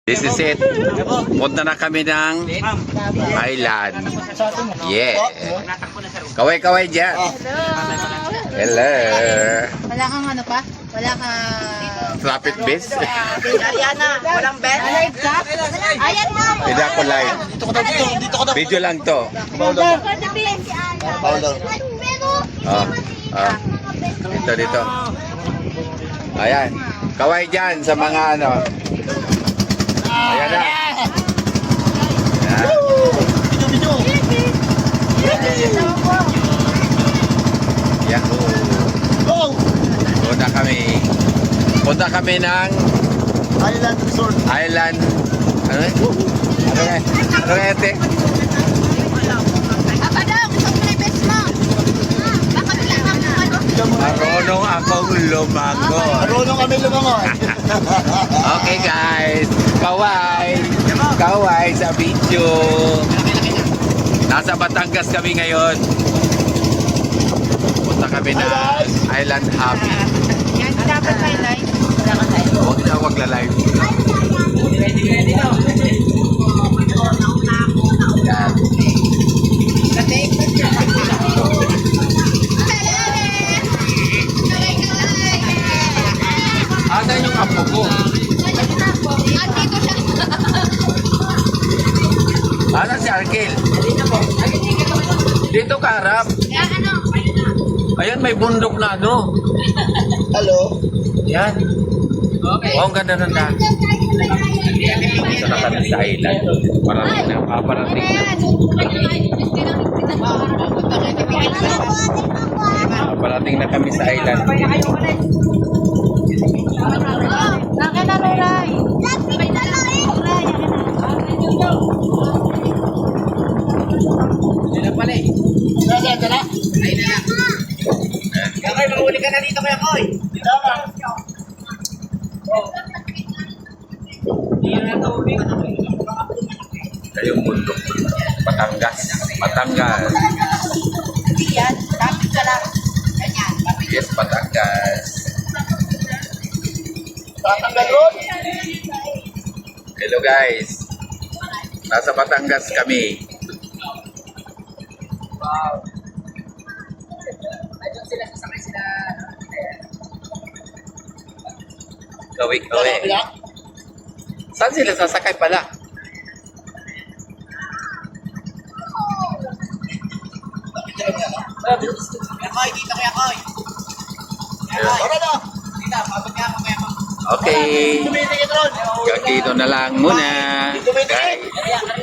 This is it. Punta na kami ng Island. Yeah. Kaway-kaway dyan. Hello. Wala kang ano pa? Wala ka... Flapit bis. Ariana, walang bet? Ayan mo! Hindi ako live. Video lang to. Dito, dito. Ayan. Kaway dyan sa mga ano. Ayan na. Yahoo! Punta kami ng Island Resort. Island. Ano eh? Ano eh? Ano eh, ate? Apa daw? Gusto mo na best mo? Baka bilang ako ano? Marunong akong lumangon. Marunong kami lumangon. Okay guys, kaway. Kaway sa video. Nasa Batangas kami ngayon. Punta kami na Island Happy. Yan, dapat may live. Huwag na huwag la-live. Asan yung apo ko? Asan si Arkil? Dito ka harap. Ayan, may bundok na ano. Hello. Yan. Oh, ang ganda ng daan. Dito na kami sa island. Parating na, paparating na. Paparating na kami sa island. Akin na, Roray. Dito na pala eh. Ito na. Kakay, mahuli ka na dito kaya Koy. Tama. Kayong bundok. Batangas. Batangas. Yan, tapos ka lang. Ganyan. Yes, Batangas. Tatanggal road. Hello guys. Nasa Batangas kami. Gawi. Saan sila sasakay pala? Kaya Koy, dito kaya Koy. Tara na. Dito, pabag ka kaya Koy. Okay. Tumitingin road. Hanggang dito na lang muna. Tumitingin. Guys.